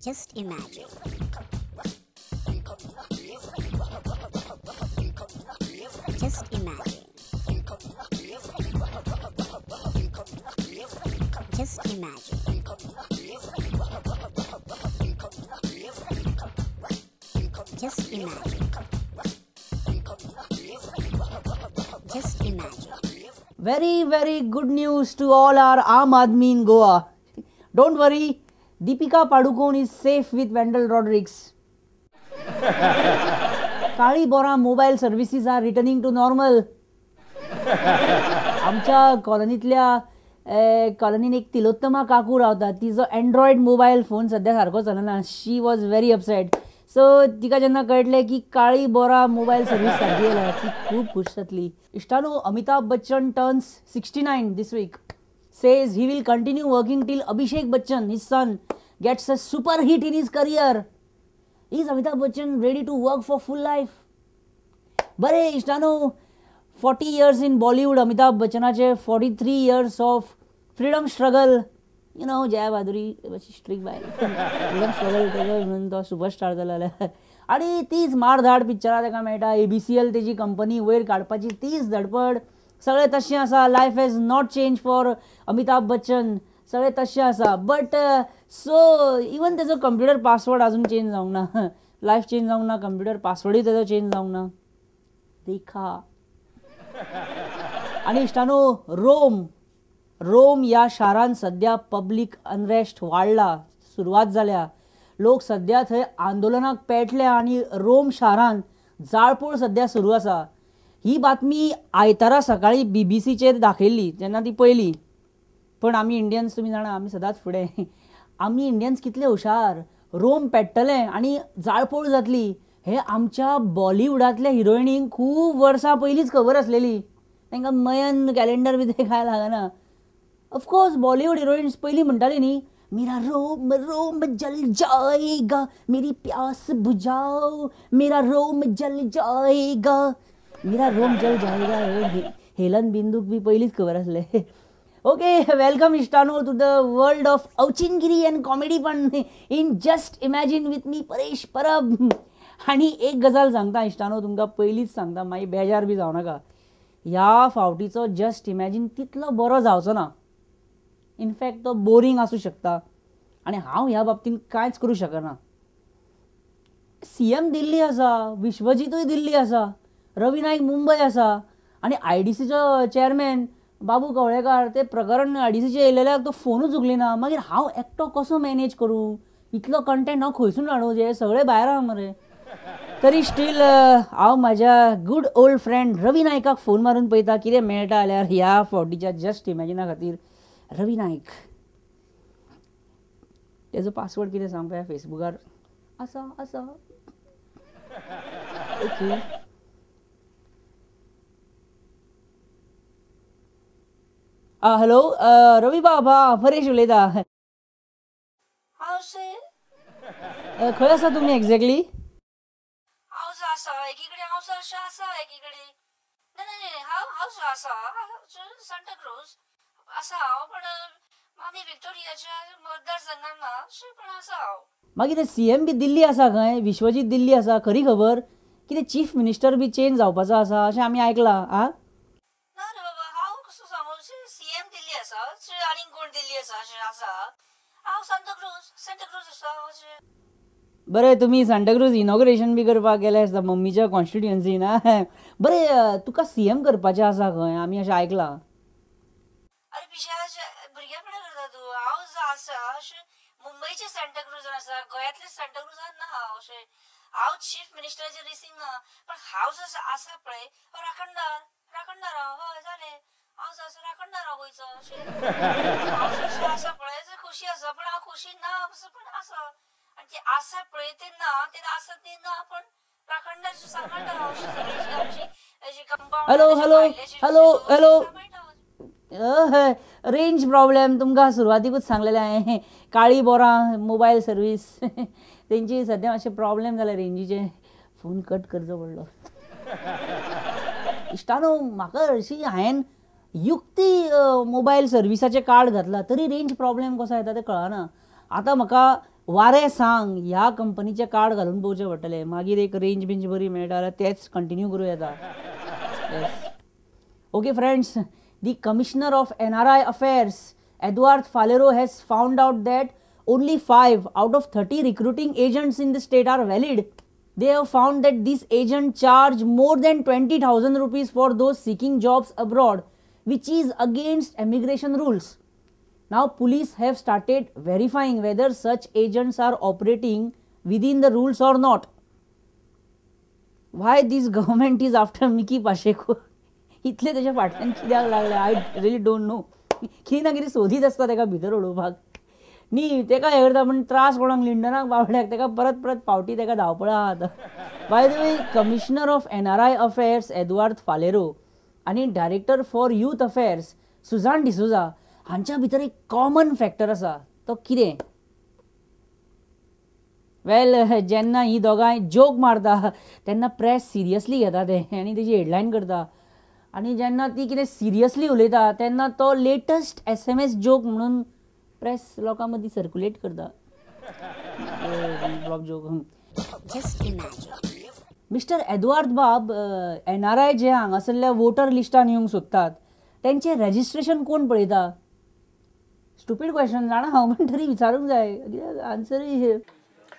Just imagine. Just imagine. Just imagine. Just imagine. Just imagine. Very good news to all our Aam Aadmi in Goa. Don't worry, Deepika Padukone is safe with Wendell Rodrigues. Kali Bora mobile services are returning to normal. आमच्या कॉलनीत एक तिलोत्तमा काकू रावतात. तिचो Android mobile phone सध्या सारको चलना. शी was very upset. So तिका जेन्ना कळटलें की काळी बोरा मोबायल सर्वीस सारकी येयल्या ती खूब खूश जातली. इश्टानो, Amitabh Bachchan turns 69 this week. Says he will continue working till Abhishek Bachchan, his son, gets a super hit in his career. Is Amitabh Bachchan ready to work for full life? बरे इश्टानो, 40 years in Bollywood, Amitabh Bachchanaचे 43 years of freedom struggle. You know, Jaya Bhaduri streak by freedom struggle तेजो म्हणून तो superstar जालो. आणि तीच मारधाड पिक्चरां ताका मेळटा. ABCL तेजी कंपनी वयर काडपाची तीच धडपड. सगळें तशें आसा. Life has not change for Amitabh Bachchan. सगळें तशें आसा. बट सो इवन तेजो कंप्युटर पासवर्ड आजून चेंज जावंक ना. लायफ चेंज जावंक ना. कंप्युटर पासवर्डूय तेजो चेंज जावंक ना. देखा. आणि इश्टानो, रोम ह्या शारांत सध्या पब्लीक अनरेस्ट वाडला. सुरवात जाल्या. लोक सध्या थंय आंदोलनाक पेटल्या आनी रोम शारांत जाळपोळ सध्या सुरू आसा. ही बातमी आयतारा सकाळी BBCचेर दाखयल्ली जेन्ना ती पयली. पण आमी इंडियन्स, तुमी जाणा, आमी सदांच फुडें. आमी इंडियन्स कितले हुशार. रोम पेट्टलें आनी जाळपोळ जातली हें आमच्या बॉलिवूडांतल्या हिरोइनींक खूब वर्सां पयलींच खबर आसलेली. तांकां मयन कॅलेंडर बी ते काय लागना. ऑफकोर्स बॉलिवूड हिरोइन्स पयलीं म्हणटाली न्ही, मेरा रोम रोम जल जाएगा, मेरी प्यास बुझाओ, मेरा रोम जल जाएगा, मेरा रोम जल जाएगा. हेलन बिंदूक बी पयलींच खबर आसलें. ओके, वेलकम इश्टानो टू द वर्ल्ड ऑफ औचिनगिरी अँड कॉमेडी पण in just imagine with me Paresh Parab. आनी एक गजाल सांगता इश्टानो, तुमकां पयलींच सांगता, मागीर बेजार बी जावं नाका. ह्या फावटीचो जस्ट इमॅजिन तितलो बरो जावचो ना. इनफॅक्ट तो बोरींग आसूं शकता. आनी हांव ह्या बाबतींत कांयच करूं शकना. CM दिल्ली आसा, विश्वजीतूय दिल्ली आसा, रवी नाईक मुंबय आसा, आनी IDCचो चेअरमॅन बाबू कवळेकार ते प्रकरण IDCचे येयलेल्याक तो फोनूच उखलिना. मागीर हांव एकटो कसो मॅनेज करूं? इतलो कंटेंट हांव खंयसून हाडूं? जे सगळे भायर आहा मरे. तरी स्टील हांव म्हाज्या गूड ओल्ड फ्रेंड रवी नायकाक फोन मारून पळयता कितें मेळटा जाल्यार ह्या फावटीच्या जस्ट इमॅजिना खातीर. रवी नायक, तेजो पासवर्ड कितें सांग पळया फेसबुकार. आसा ओके. हॅलो रवी बाबा, परेश उलयता. खंय आसा तुमी एक्झॅक्टली? एकीकडे आसा एकीकडे सांता क्रूज आसा पण मामी विक्टोरियाच्या मतदारसंघात ना पण आसा. मागीर ते CM बी दिल्ली आसा खंय, विश्वजीत दिल्ली आसा. खरी खबर? कितें चीफ मिनिस्टर बी चेंज जावपाचो आसा अशें आमी आयकलां. ना रे बाबा, हांव कसो सांगू. CM दिल्ली आसा आनी कोण दिल्ली आसा. हांव सांता क्रूज आसा. बरें, तुमी सांता क्रूज इनॉग्रेशन बी करपाक गेले आसता मम्मीच्या कॉन्स्टिट्युएन्सीन. बरें, तुका CM करपाचें आसा खंय? आमी अशें आयकलां. अरे पिशाच्या भुरग्यापणां करता तूं. हांव आसा मुंबयचे सांता क्रूजान आसा, गोंयांतले सांता क्रूजान ना. हांव चीफ मिनिस्टराचें रिसींग ना. पण हांव जसो आसा पळय राखणदार हय जालें. हांव जसो राखणदार गोंयचो हांव आसा पळय खुशी आसा. पण हांव खुशी ना पण आसा. आनी ते आसा पळय ते ना, ते आसा ते ना, पण राखणदार सांगता. हॅलो. रेंज प्रॉब्लेम तुमकां सुरवातीकूच सांगलेलें हांवें. काळी बोरा मोबायल सर्वीस तेंची सद्या मातशे प्रॉब्लेम जाले रेंजीचे. फोन कट करचो पडलो. इश्टानो, म्हाका हरशीं हांवें युक्ती मोबायल सर्विसाचें कार्ड घातलां तरी रेंज प्रॉब्लेम कसो येता तें कळना. आतां म्हाका वारे सांग ह्या कंपनीचे कार्ड घालून पळोवचें पडटलें, मागीर एक रेंज बिंज बरी मेळटा जाल्यार तेच कंटिन्यू करूं येता. Okay, friends, the Commissioner of NRI Affairs, Eduard Falero, has found out that only 5 out of 30 recruiting agents in the state are valid. They have found that these agents charge more than 20,000 rupees for those seeking jobs abroad, which is against immigration rules. Now, police have started verifying whether such agents are operating within the rules or not. Why this government is after Miki Pacheco? इतले त्याच्या फाटल्यान कित्याक लागले I really don't know. कितें ना कितें सोदीत आसता ताका भितर उडोवपाक न्ही. ताका हें करता पूण त्रास कोणाक लिंडनाक बावड्याक ताका परत परत पावटी ताका धांवपळा आहा. By the way, commissioner of NRI affairs Edward Faleiro आनी director for youth affairs Suzanne D'Souza हांच्या भितर एक कॉमन फॅक्टर आसा. तो कितें? वेल, जेन्ना ही दोगांय जोक मारता तेन्ना प्रेस सिरियसली घेता ते आनी तेजी हेडलायन करता. आनी जेन्ना ती कितें सिरियसली उलयता तेन्ना तो लेटस्ट SMS जोक म्हणून प्रेस लोकां मदीं सर्क्युलेट करता. Block joke. Just imagine. Mister Edward बाब, NRI जे हांगासरल्या वोटर लिस्टान येवंक सोदतात तेंचें रजिस्ट्रेशन कोण पळयता? स्टुपीड क्वेश्चन जाणा हांव, पण तरी विचारूंक जाय. आन्सर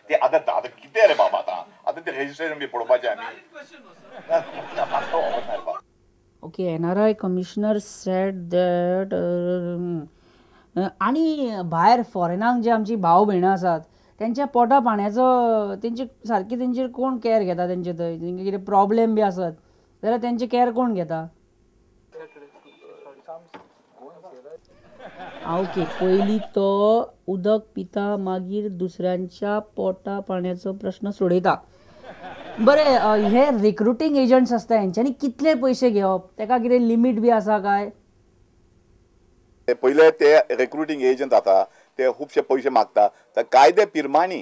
ते आतां कितें रे बाबा आतां ते रजिस्ट्रेशन बी पळोवपाचें आमी. Okay, NRI commissioner said that आणि भायर फॉरेनाक जे आमची भाव भयणां आसात तेंच्या पोटा पाण्याचो तेंचे सारकी तेंचेर कोण कॅर घेता? तेंचे थंय तेंचे कितें प्रॉब्लेम बी आसत जाल्यार तेंचे कॅर कोण घेता? ओके, पयलीं तो उदक पिता मागीर दुसऱ्यांच्या पोटा पाण्याचो प्रश्न सोडयता. बरें, हे रिक्रुटींग एजंट्स आसता हेंच्यांनी कितले पयशे घेवप? ताका कितें लिमीट बी आसा काय? पहिले ते रिक्रुटींग एजंट आसा ते खुबशे पयशे मागता. कायदे पिरमाणी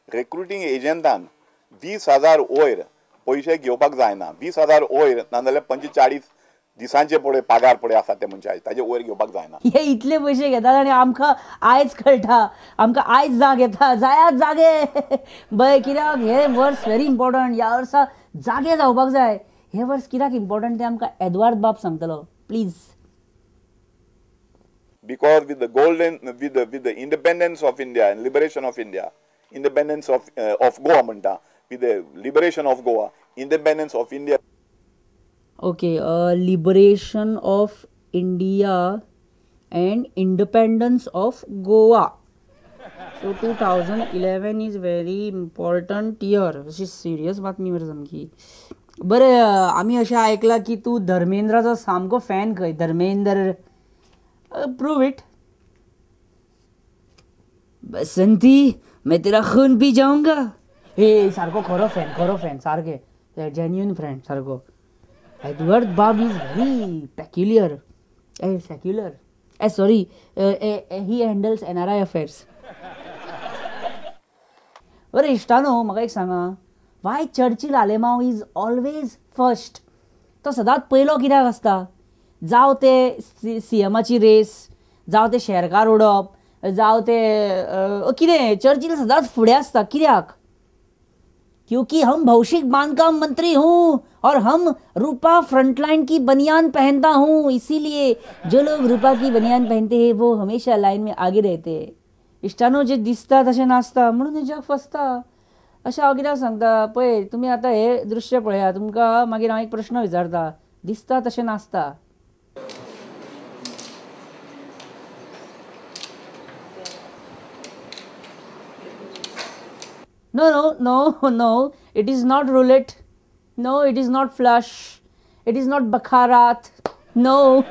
रिक्रुटींग एजंटान 20,000 वयर पयशे घेवपाक जायना. 20,000 वयर नाजाल्यार 45 दिसांचे पळय पगार पळय आसा ते मनशाचे ताजे वयर घेवपाक जायना. हे इतले पयशे घेतात आनी आमकां आयज कळटा, आमकां आयज जाग येता जायात जागे. बय, कित्याक हे वर्स व्हेरी इम्पॉर्टंट. ह्या वर्सा जागे जावपाक जाय. हे वर्स कित्याक इम्पॉर्टंट तें आमकां एडवार्ड बाब सांगतलो. Please. Because with the independence of India and liberation of India, independence of Goa म्हणटा, with the liberation of Goa, independence of India. Okay, liberation of India and independence of Goa. So 2011 is very important year. अशी serious बातमी बरं सामकी. बरें, आमी अशें आयकलां की तूं धर्मेंद्राचो सामको फॅन खंय. Dharmendra, prove it. बसंती, मैं तेरा खून पी जाऊंगा. हे सारको खरो फॅन सारके जेन्युइन फ्रेंड सारको. Edward Bob is very secular. Sorry, he handles NRI affairs. बरं इश्टानो, म्हाका एक सांगा, Y Churchill Alemao is always first? तो सदांच पयलो कित्याक आसता? जावं ते CMची रेस, जावं ते शेरकार उडोवप, जावं ते कितें, चर्चिल सदांच फुडें आसता. कित्याक? क्योंकि हम भौशिक बांधकाम मंत्री हूँ और हम रूपा फ्रंटलाइन की बनियान पहनता हूँ, इसीलिए जो लोग रूपा की बनियान पहनते हैं वो हमेशा लाइन में आगे रहते हैं. इश्टानो, जे दिसता तशें नासता म्हणून हे जग फसता. अशें हांव कित्याक सांगता पळय, तुमी आतां हे दृश्य पळया, तुमकां मागीर हांव एक प्रश्न विचारता. दिसता तशें नासता. No, it is not roulette. No, it is not flush. It is not baccarat. No.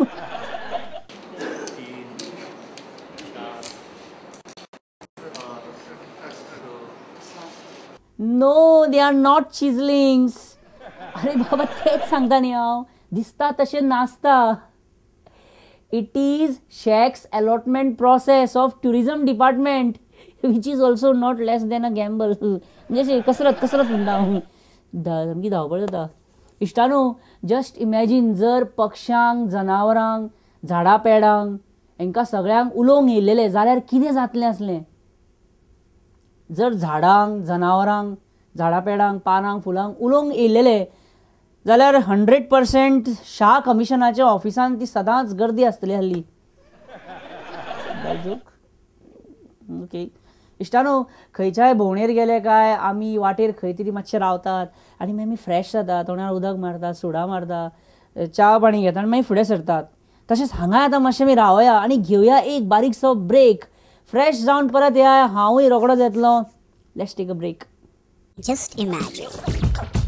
No, they are not chiselings. अरे बाबा, तेच सांगता न्ही हांव. दिसता तशें नासता. It is Shack's allotment process of tourism department, which is also not less than a gamble. म्हणजे कसरत म्हणटा हांव. सामकी धांवपळ जाता. इश्टानो, जस्ट इमॅजीन जर पक्ष्यांक, जनावरांक, झाडां पेडांक हेंकां सगळ्यांक उलोवंक येयलेलें जाल्यार कितें जातलें आसलें? जर झाडांक जनावरांक झाडां पेडांक पानांक फुलांक उलोवंक येयलेले जाल्यार 100% शाह कमिशनाच्या ऑफिसान ती सदांच गर्दी आसतली हल्ली. ओके इश्टानो, खंयच्याय भोंवडेर गेले काय आमी वाटेर खंय तरी मातशे रावतात आनी मागीर आमी फ्रेश जातात, तोंडार उदक मारतात, सुडा मारतात, च्या पाणी घेतात आनी मागीर फुडें सरतात. तशेंच हांगा आतां मातशें आमी रावया आनी घेवया एक बारीकसो ब्रेक. फ्रेश जावन परत या, हांवूय रोखडोच येतलो. Let's take a break. Just imagine.